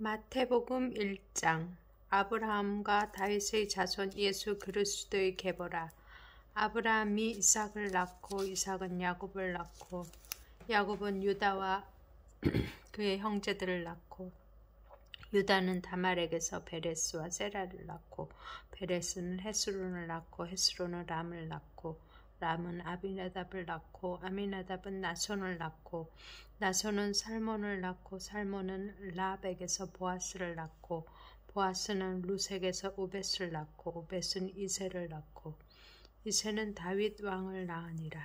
마태복음 1장. 아브라함과 다윗의 자손 예수 그리스도의 계보라. 아브라함이 이삭을 낳고 이삭은 야곱을 낳고 야곱은 유다와 그의 형제들을 낳고 유다는 다말에게서 베레스와 세라를 낳고 베레스는 헤스론을 낳고 헤스론은 람을 낳고 람은 아미나답을 낳고 아미나답은 나손을 낳고 나손은 살몬을 낳고 살몬은 라합에게서 보아스를 낳고 보아스는 루색에서 우벳을 낳고 우벳은 이새를 낳고 이새는 다윗 왕을 낳으니라.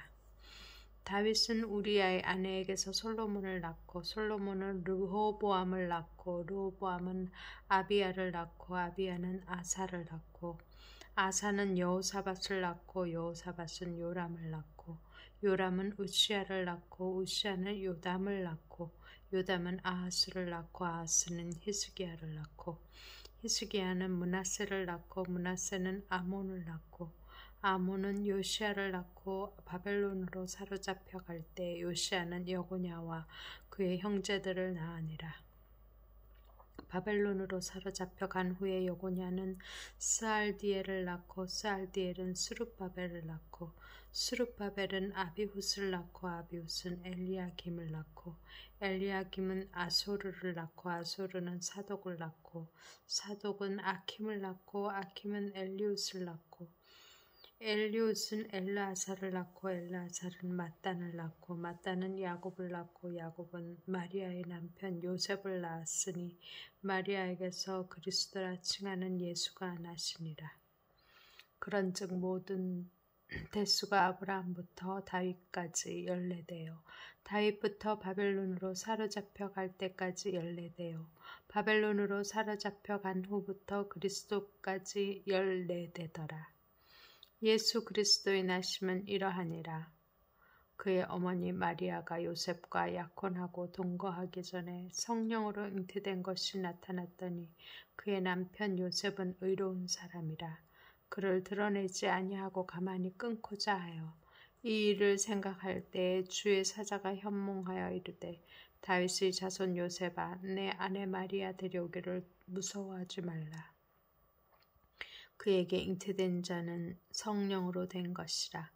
다윗은 우리아의 아내에게서 솔로몬을 낳고 솔로몬은 르호보암을 낳고 르호보암은 아비야를 낳고 아비야는 아사를 낳고 아사는 여호사밧을 낳고 여호사밧은 요람을 낳고 요람은 우시야를 낳고 우시야는 요담을 낳고 요담은 아하스를 낳고 아하스는 히스기야를 낳고 히스기야는 므낫세를 낳고 므낫세는 아몬을 낳고 아몬은 요시야를 낳고 바벨론으로 사로잡혀 갈 때 요시야는 여고냐와 그의 형제들을 낳으니라. 바벨론으로 사로잡혀 간 후에 여고냐는 스알디엘을 낳고 스알디엘은 스룹바벨을 낳고 스룹바벨은 아비훗을 낳고 아비훗은 엘리야김을 낳고 엘리야김은 아소르를 낳고 아소르는 사독을 낳고 사독은 아킴을 낳고 아킴은 엘리훗을 낳고 엘리훗은 엘르아사를 낳고 엘르아사는 mat단을 낳고 mat단은 야곱을 낳고 야곱은 마리아의 남편 요셉을 낳았으니 마리아에게서 그리스도라 칭하는 예수가 나시니라. 그런즉 모든 대수가 아브라함부터 다윗까지 14대요. 다윗부터 바벨론으로 사로잡혀 갈 때까지 14대요. 바벨론으로 사로잡혀 간 후부터 그리스도까지 14대더라. 예수 그리스도의 나심은 이러하니라. 그의 어머니 마리아가 요셉과 약혼하고 동거하기 전에 성령으로 잉태된 것이 나타났더니 그의 남편 요셉은 의로운 사람이라. 그를 드러내지 아니하고 가만히 끊고자 하여 이 일을 생각할 때에 주의 사자가 현몽하여 이르되 다윗의 자손 요셉아 내 아내 마리아 데려오기를 무서워하지 말라. 그에게 잉태된 자는 성령으로 된 것이라.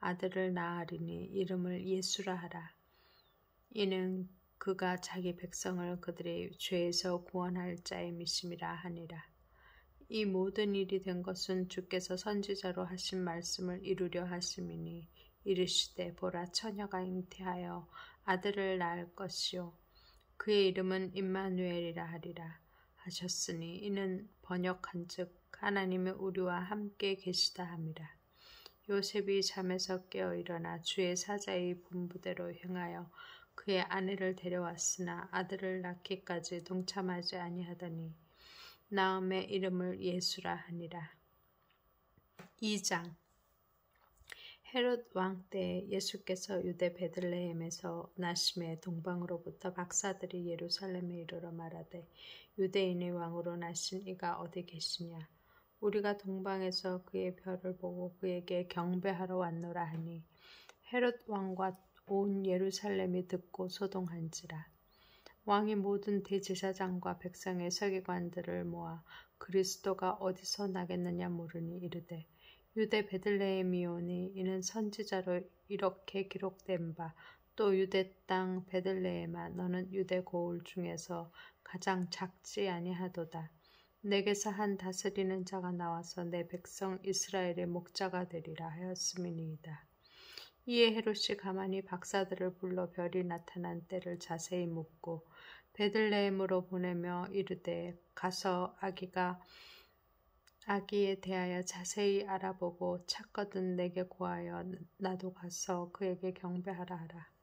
아들을 낳으리니 이름을 예수라 하라. 이는 그가 자기 백성을 그들의 죄에서 구원할 자의 미심이라 하니라. 이 모든 일이 된 것은 주께서 선지자로 하신 말씀을 이루려 하심이니 이르시되 보라 처녀가 잉태하여 아들을 낳을 것이요 그의 이름은 임마누엘이라 하리라 하셨으니 이는 번역한즉 하나님이 우리와 함께 계시다 함이라. 요셉이 잠에서 깨어 일어나 주의 사자의 분부대로 행하여 그의 아내를 데려왔으나 아들을 낳기까지 동참하지 아니하더니 나음의 이름을 예수라 하니라. 2장. 헤롯 왕 때에 예수께서 유대 베들레헴에서 나심에 동방으로부터 박사들이 예루살렘에 이르러 말하되 유대인의 왕으로 나신 이가 어디 계시냐. 우리가 동방에서 그의 별을 보고 그에게 경배하러 왔노라 하니 헤롯 왕과 온 예루살렘이 듣고 소동한지라. 왕이 모든 대제사장과 백성의 서기관들을 모아 그리스도가 어디서 나겠느냐 물으니 이르되 유대 베들레헴이오니 이는 선지자로 이렇게 기록된 바 또 유대 땅 베들레헴아 너는 유대 고을 중에서 가장 작지 아니하도다. 내게서 한 다스리는 자가 나와서 내 백성 이스라엘의 목자가 되리라 하였음이니이다. 이에 헤롯이 가만히 박사들을 불러 별이 나타난 때를 자세히 묻고 베들레헴으로 보내며 이르되 가서 아기에 대하여 자세히 알아보고 찾거든 내게 고하여 나도 가서 그에게 경배하라 하라.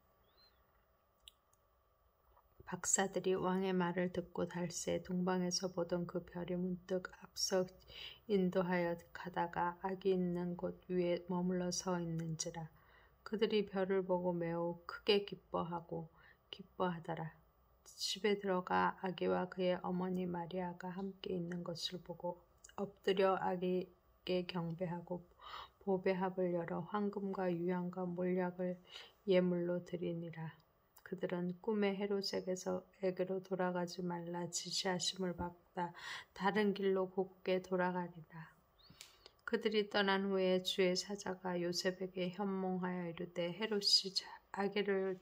박사들이 왕의 말을 듣고 달새 동방에서 보던 그 별이 문득 앞서 인도하여 가다가 아기 있는 곳 위에 머물러 서 있는지라. 그들이 별을 보고 매우 크게 기뻐하더라. 집에 들어가 아기와 그의 어머니 마리아가 함께 있는 것을 보고 엎드려 아기에게 경배하고 보배합을 열어 황금과 유향과 몰약을 예물로 드리니라. 그들은 꿈에 헤롯에게로 돌아가지 말라 지시하심을 받다 다른 길로 곧게 돌아가리라. 그들이 떠난 후에 주의 사자가 요셉에게 현몽하여 이르되 헤롯이 아기를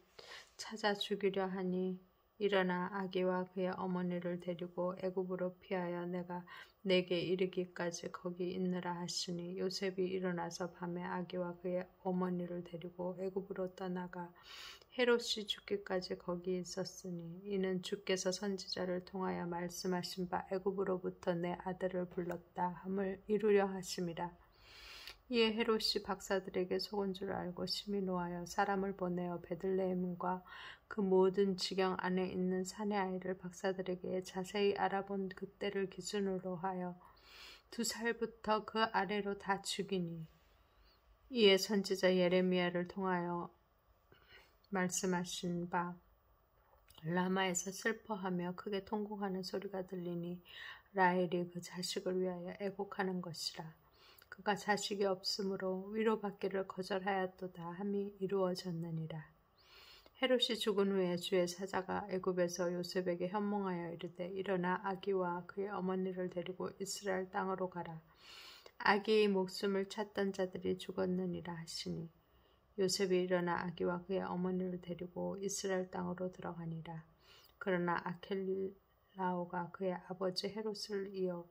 찾아 죽이려 하니 일어나 아기와 그의 어머니를 데리고 애굽으로 피하여 내가 내게 이르기까지 거기 있느라 하시니 요셉이 일어나서 밤에 아기와 그의 어머니를 데리고 애굽으로 떠나가 헤롯이 죽기까지 거기 있었으니 이는 주께서 선지자를 통하여 말씀하신 바 애굽으로부터 내 아들을 불렀다 함을 이루려 하심이라. 이에 헤롯이 박사들에게 속은 줄 알고 심히 노하여 사람을 보내어 베들레헴과 그 모든 지경 안에 있는 사내 아이를 박사들에게 자세히 알아본 그때를 기준으로 하여 2살부터 그 아래로 다 죽이니 이에 선지자 예레미야를 통하여 말씀하신 바 라마에서 슬퍼하며 크게 통곡하는 소리가 들리니 라헬이 그 자식을 위하여 애곡하는 것이라. 그가 자식이 없으므로 위로받기를 거절하였도다 함이 이루어졌느니라. 헤롯이 죽은 후에 주의 사자가 애굽에서 요셉에게 현몽하여 이르되 일어나 아기와 그의 어머니를 데리고 이스라엘 땅으로 가라. 아기의 목숨을 찾던 자들이 죽었느니라 하시니 요셉이 일어나 아기와 그의 어머니를 데리고 이스라엘 땅으로 들어가니라. 그러나 아켈라오가 그의 아버지 헤롯을 이어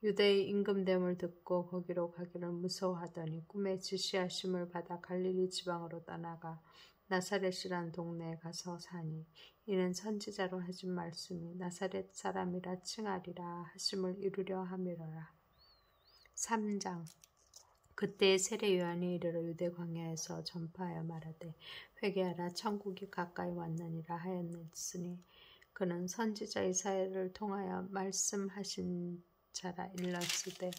유대의 임금됨을 듣고 거기로 가기를 무서워하더니 꿈에 지시하심을 받아 갈릴리 지방으로 떠나가 나사렛이란 동네에 가서 사니 이는 선지자로 하신 말씀이 나사렛 사람이라 칭하리라 하심을 이루려 함이로라. 3장. 그때 세례 요한이 이르러 유대 광야에서 전파하여 말하되 회개하라 천국이 가까이 왔느니라 하였으니 그는 선지자 이사야를 통하여 말씀하신 자라 일렀으되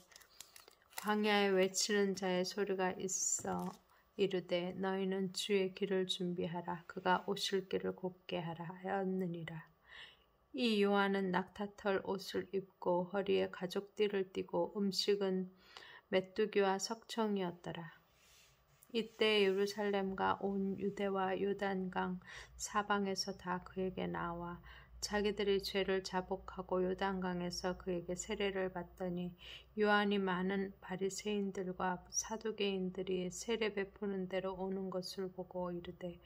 광야에 외치는 자의 소리가 있어 이르되 너희는 주의 길을 준비하라 그가 오실 길을 곱게 하라 하였느니라. 이 요한은 낙타털 옷을 입고 허리에 가죽띠를 띠고 음식은 메뚜기와 석청이었더라. 이때 예루살렘과 온 유대와 요단강 사방에서 다 그에게 나와 자기들이 죄를 자복하고 요단강에서 그에게 세례를 받더니 요한이 많은 바리새인들과 사두개인들이 세례 베푸는 대로 오는 것을 보고 이르되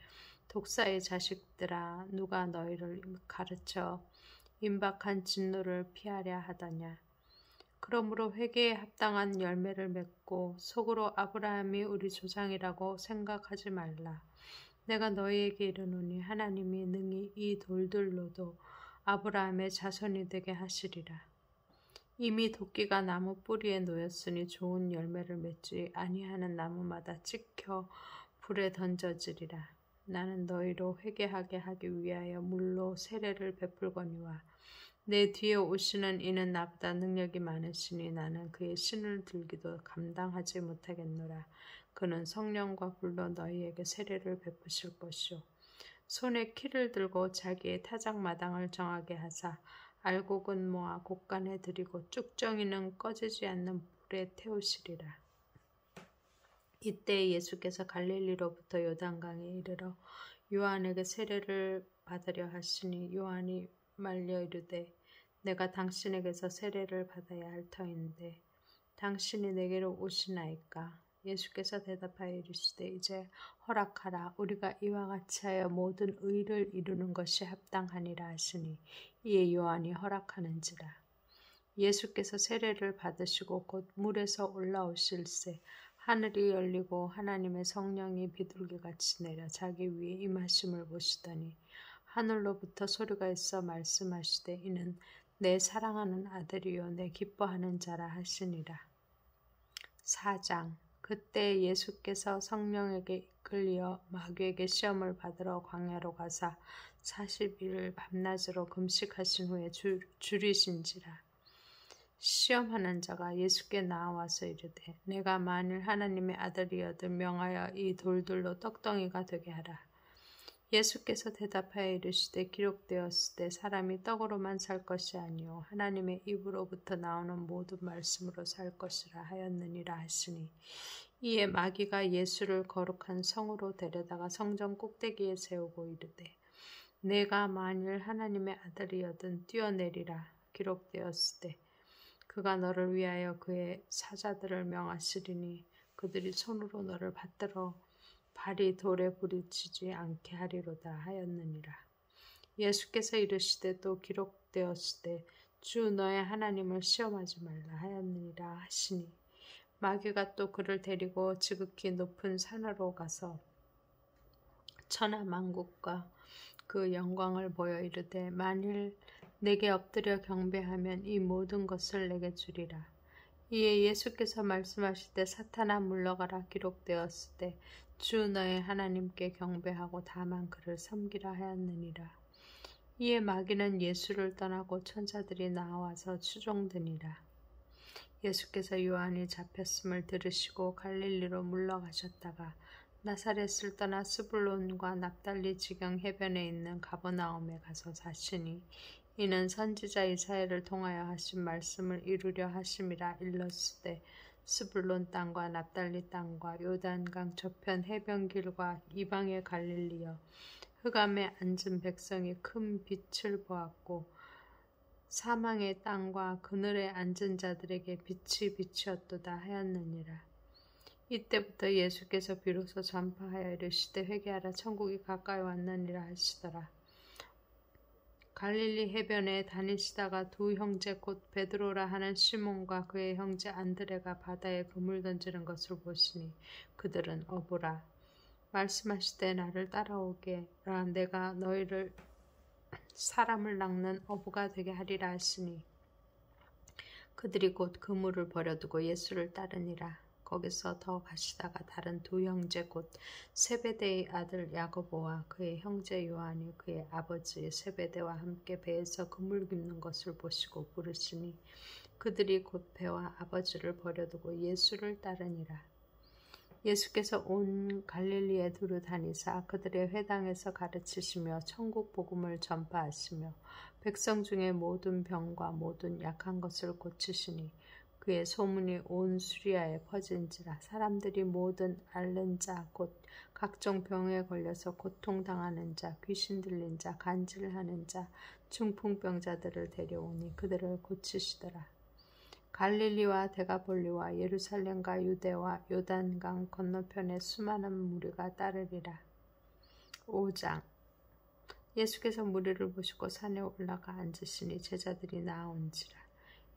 독사의 자식들아 누가 너희를 가르쳐 임박한 진노를 피하려 하더냐. 그러므로 회개에 합당한 열매를 맺고 속으로 아브라함이 우리 조상이라고 생각하지 말라. 내가 너희에게 이르노니 하나님이 능히 이 돌들로도 아브라함의 자손이 되게 하시리라. 이미 도끼가 나무 뿌리에 놓였으니 좋은 열매를 맺지 아니하는 나무마다 찍혀 불에 던져지리라. 나는 너희로 회개하게 하기 위하여 물로 세례를 베풀거니와 내 뒤에 오시는 이는 나보다 능력이 많으시니 나는 그의 신을 들기도 감당하지 못하겠노라. 그는 성령과 불로 너희에게 세례를 베푸실 것이요 손에 키를 들고 자기의 타작마당을 정하게 하사 알곡은 모아 곡간에 들이고 쭉정이는 꺼지지 않는 불에 태우시리라. 이때 예수께서 갈릴리로부터 요단강에 이르러 요한에게 세례를 받으려 하시니 요한이 말려 이르되 내가 당신에게서 세례를 받아야 할 터인데 당신이 내게로 오시나이까. 예수께서 대답하여 이르시되 이제 허락하라. 우리가 이와 같이 하여 모든 의를 이루는 것이 합당하니라 하시니 이에 요한이 허락하는지라. 예수께서 세례를 받으시고 곧 물에서 올라오실새 하늘이 열리고 하나님의 성령이 비둘기같이 내려 자기 위에 임하심을 보시더니 하늘로부터 소리가 있어 말씀하시되 이는 내 사랑하는 아들이요 내 기뻐하는 자라 하시니라. 4장. 그때 예수께서 성령에게 이끌려 마귀에게 시험을 받으러 광야로 가사 40일 밤낮으로 금식하신 후에 줄이신지라. 시험하는 자가 예수께 나와서 이르되 내가 만일 하나님의 아들이어도 명하여 이 돌들로 떡덩이가 되게 하라. 예수께서 대답하여 이르시되 기록되었으되 사람이 떡으로만 살 것이 아니요 하나님의 입으로부터 나오는 모든 말씀으로 살 것이라 하였느니라 하시니 이에 마귀가 예수를 거룩한 성으로 데려다가 성전 꼭대기에 세우고 이르되 내가 만일 하나님의 아들이여든 뛰어내리라 기록되었을 때 그가 너를 위하여 그의 사자들을 명하시리니 그들이 손으로 너를 받들어 발이 돌에 부딪히지 않게 하리로다 하였느니라. 예수께서 이르시되 또 기록되었을 때 주 너의 하나님을 시험하지 말라 하였느니라 하시니 마귀가 또 그를 데리고 지극히 높은 산으로 가서 천하 만국과 그 영광을 보여 이르되 만일 내게 엎드려 경배하면 이 모든 것을 내게 주리라. 이에 예수께서 말씀하실 때 사탄아 물러가라 기록되었을 때 주 너의 하나님께 경배하고 다만 그를 섬기라 하였느니라. 이에 마귀는 예수를 떠나고 천사들이 나와서 추종되니라. 예수께서 요한이 잡혔음을 들으시고 갈릴리로 물러가셨다가 나사렛을 떠나 스불론과 납달리 지경 해변에 있는 가버나움에 가서 사시니 이는 선지자 이사야를 통하여 하신 말씀을 이루려 하심이라 일렀으되 스불론 땅과 납달리 땅과 요단강 저편 해변길과 이방의 갈릴리여 흑암에 앉은 백성이 큰 빛을 보았고 사망의 땅과 그늘에 앉은 자들에게 빛이 비치었도다 하였느니라. 이때부터 예수께서 비로소 전파하여 이르시되 회개하라 천국이 가까이 왔느니라 하시더라. 갈릴리 해변에 다니시다가 두 형제 곧 베드로라 하는 시몬과 그의 형제 안드레가 바다에 그물 던지는 것을 보시니 그들은 어부라. 말씀하시되 나를 따라오게라 내가 너희를 사람을 낚는 어부가 되게 하리라 하시니 그들이 곧 그물을 버려두고 예수를 따르니라. 거기서 더 가시다가 다른 두 형제 곧 세베대의 아들 야고보와 그의 형제 요한이 그의 아버지 세베대와 함께 배에서 그물 깁는 것을 보시고 부르시니 그들이 곧 배와 아버지를 버려두고 예수를 따르니라. 예수께서 온 갈릴리에 두루 다니사 그들의 회당에서 가르치시며 천국 복음을 전파하시며 백성 중에 모든 병과 모든 약한 것을 고치시니 그의 소문이 온 수리아에 퍼진지라. 사람들이 모든 앓는 자 곧 각종 병에 걸려서 고통당하는 자 귀신 들린 자 간질하는 자 중풍병자들을 데려오니 그들을 고치시더라. 갈릴리와 데가볼리와 예루살렘과 유대와 요단강 건너편에 수많은 무리가 따르리라. 5장 예수께서 무리를 보시고 산에 올라가 앉으시니 제자들이 나아온지라.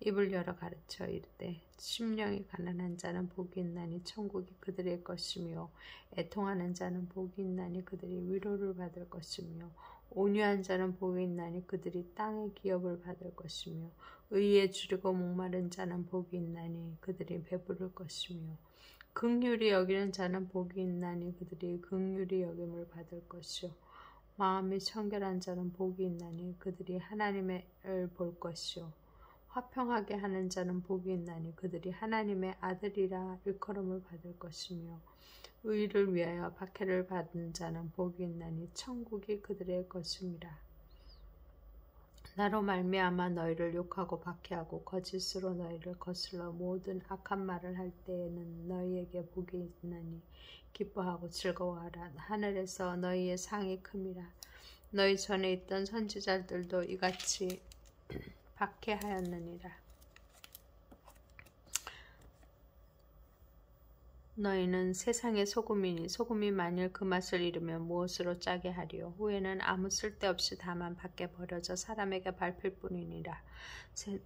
입을 열어 가르쳐 이르되 심령이 가난한 자는 복이 있나니 천국이 그들의 것이며 애통하는 자는 복이 있나니 그들이 위로를 받을 것이며 온유한 자는 복이 있나니 그들이 땅의 기업을 받을 것이며 의에 주리고 목마른 자는 복이 있나니 그들이 배부를 것이며 긍휼히 여기는 자는 복이 있나니 그들이 긍휼히 여김을 받을 것이요 마음이 청결한 자는 복이 있나니 그들이 하나님을 볼 것이요 화평하게 하는 자는 복이 있나니 그들이 하나님의 아들이라 일컬음을 받을 것이며 의를 위하여 박해를 받은 자는 복이 있나니 천국이 그들의 것임이라. 나로 말미암아 너희를 욕하고 박해하고 거짓으로 너희를 거슬러 모든 악한 말을 할 때에는 너희에게 복이 있나니 기뻐하고 즐거워하라. 하늘에서 너희의 상이 큼이라. 너희 전에 있던 선지자들도 이같이 박해하였느니라. 너희는 세상의 소금이니 소금이 만일 그 맛을 잃으면 무엇으로 짜게 하리요. 후에는 아무 쓸데없이 다만 밖에 버려져 사람에게 밟힐 뿐이니라.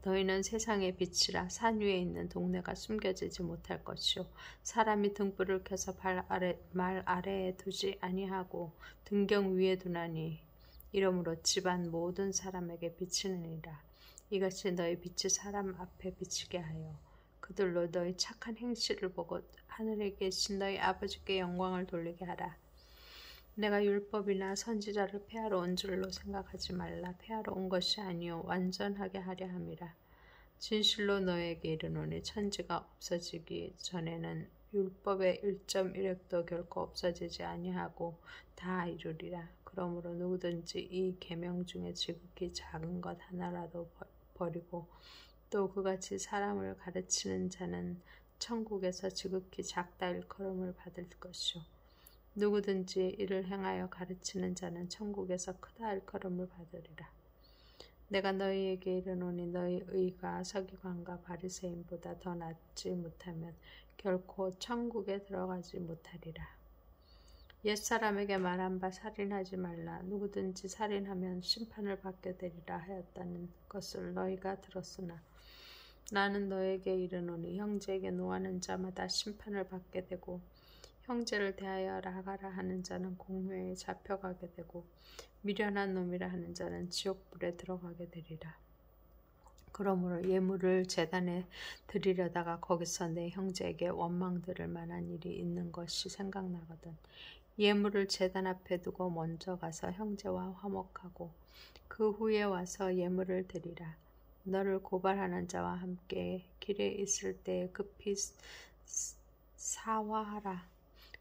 너희는 세상의 빛이라. 산 위에 있는 동네가 숨겨지지 못할 것이요 사람이 등불을 켜서 말 아래에 두지 아니하고 등경 위에 두나니 이러므로 집안 모든 사람에게 비치느니라. 이같이 너희 빛이 사람 앞에 비치게 하여 그들로 너희 착한 행실을 보고 하늘에 계신 너희 아버지께 영광을 돌리게 하라. 내가 율법이나 선지자를 폐하러 온 줄로 생각하지 말라. 폐하러 온 것이 아니요 완전하게 하려 함이라. 진실로 너에게 이르노니 천지가 없어지기 전에는 율법의 1.1획도 결코 없어지지 아니하고 다 이루리라. 그러므로 누구든지 이 계명 중에 지극히 작은 것 하나라도 버리고 또 그같이 사람을 가르치는 자는 천국에서 지극히 작다 일컬음을 받을 것이요 누구든지 이를 행하여 가르치는 자는 천국에서 크다 일컬음을 받으리라. 내가 너희에게 이르노니 너희 의가 서기관과 바리새인보다 더 낫지 못하면 결코 천국에 들어가지 못하리라. 옛사람에게 말한 바 살인하지 말라. 누구든지 살인하면 심판을 받게 되리라 하였다는 것을 너희가 들었으나 나는 너에게 이르노니 형제에게 노하는 자마다 심판을 받게 되고 형제를 대하여 나가라 하는 자는 공회에 잡혀가게 되고 미련한 놈이라 하는 자는 지옥불에 들어가게 되리라. 그러므로 예물을 제단에 드리려다가 거기서 내 형제에게 원망 들을 만한 일이 있는 것이 생각나거든. 예물을 제단 앞에 두고 먼저 가서 형제와 화목하고 그 후에 와서 예물을 드리라. 너를 고발하는 자와 함께 길에 있을 때에 급히 사화하라.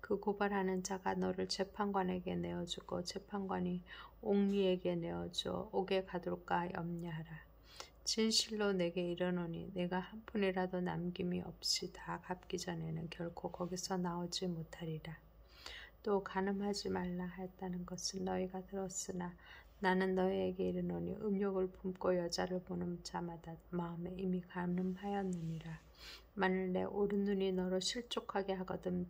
그 고발하는 자가 너를 재판관에게 내어주고 재판관이 옥리에게 내어주어 옥에 가둘까 염려하라. 진실로 내게 이르노니 내가 한 푼이라도 남김이 없이 다 갚기 전에는 결코 거기서 나오지 못하리라. 또 간음하지 말라 하였다는 것을 너희가 들었으나 나는 너희에게 이르노니 음욕을 품고 여자를 보는 자마다 마음에 이미 간음하였느니라. 만일 내 오른눈이 너로 실족하게 하거든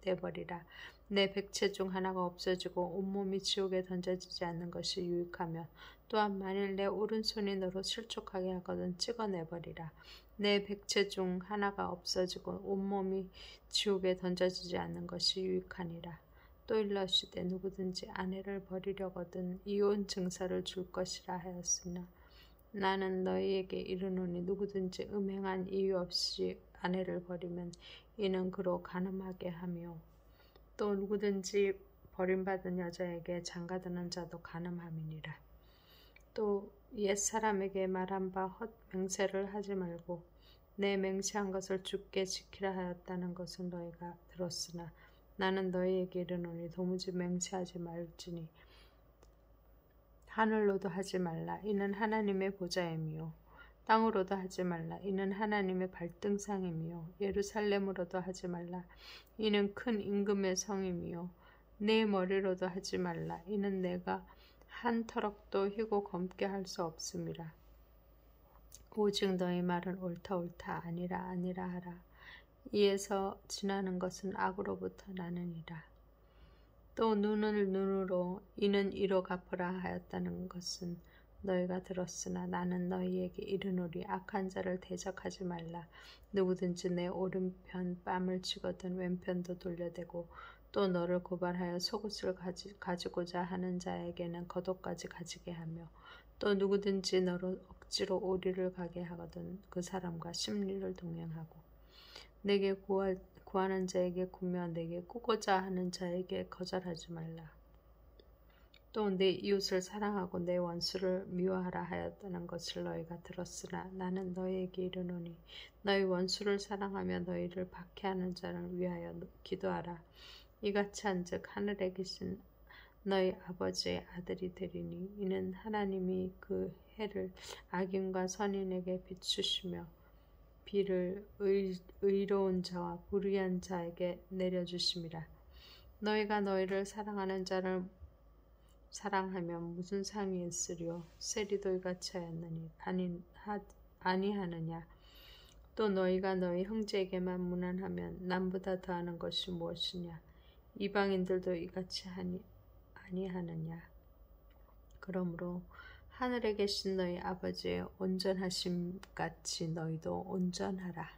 떼어버리라. 내 백체 중 하나가 없어지고 온몸이 지옥에 던져지지 않는 것이 유익하며 또한 만일 내 오른손이 너로 실족하게 하거든 찍어내버리라. 내 백체 중 하나가 없어지고 온몸이 지옥에 던져지지 않는 것이 유익하니라. 또 일러시되 누구든지 아내를 버리려거든 이혼 증서를 줄 것이라 하였으나 나는 너희에게 이르노니 누구든지 음행한 이유 없이 아내를 버리면 이는 그로 간음하게 하며 또 누구든지 버림받은 여자에게 장가드는 자도 간음함이니라. 또 옛사람에게 말한 바 헛 맹세를 하지 말고 내 맹세한 것을 주께 지키라 하였다는 것을 너희가 들었으나 나는 너희에게 이르노니 도무지 맹세하지 말지니 하늘로도 하지 말라. 이는 하나님의 보좌임이요. 땅으로도 하지 말라. 이는 하나님의 발등상임이요. 예루살렘으로도 하지 말라. 이는 큰 임금의 성임이요. 내 머리로도 하지 말라. 이는 내가 한 터럭도 희고 검게 할 수 없음이라. 오직 너희 말은 옳다 옳다 아니라 아니라 하라. 이에서 지나는 것은 악으로부터 나느니라. 또 눈을 눈으로 이는 이로 갚으라 하였다는 것은 너희가 들었으나 나는 너희에게 이르노니 악한 자를 대적하지 말라. 누구든지 내 오른편 뺨을 치거든 왼편도 돌려대고 또 너를 고발하여 속옷을 가지고자 하는 자에게는 겉옷까지 가지게 하며 또 누구든지 너로 억지로 오리를 가게 하거든 그 사람과 심리를 동행하고 내게 구하는 자에게 구며 내게 꾸고자 하는 자에게 거절하지 말라. 또 내 이웃을 사랑하고 내 원수를 미워하라 하였다는 것을 너희가 들었으나 나는 너희에게 이르노니 너희 원수를 사랑하며 너희를 박해하는 자를 위하여 기도하라. 이같이 한즉 하늘에 계신 너희 아버지의 아들이 되리니 이는 하나님이 그 해를 악인과 선인에게 비추시며 비를 의로운 자와 불의한 자에게 내려주심이라. 너희가 너희를 사랑하는 자를 사랑하면 무슨 상이 있으리요? 세리도 이같이 하였느니 아니하느냐? 또 너희가 너희 형제에게만 무난하면 남보다 더하는 것이 무엇이냐? 이방인들도 이같이 아니하느냐? 그러므로 하늘에 계신 너희 아버지의 온전하심 같이 너희도 온전하라.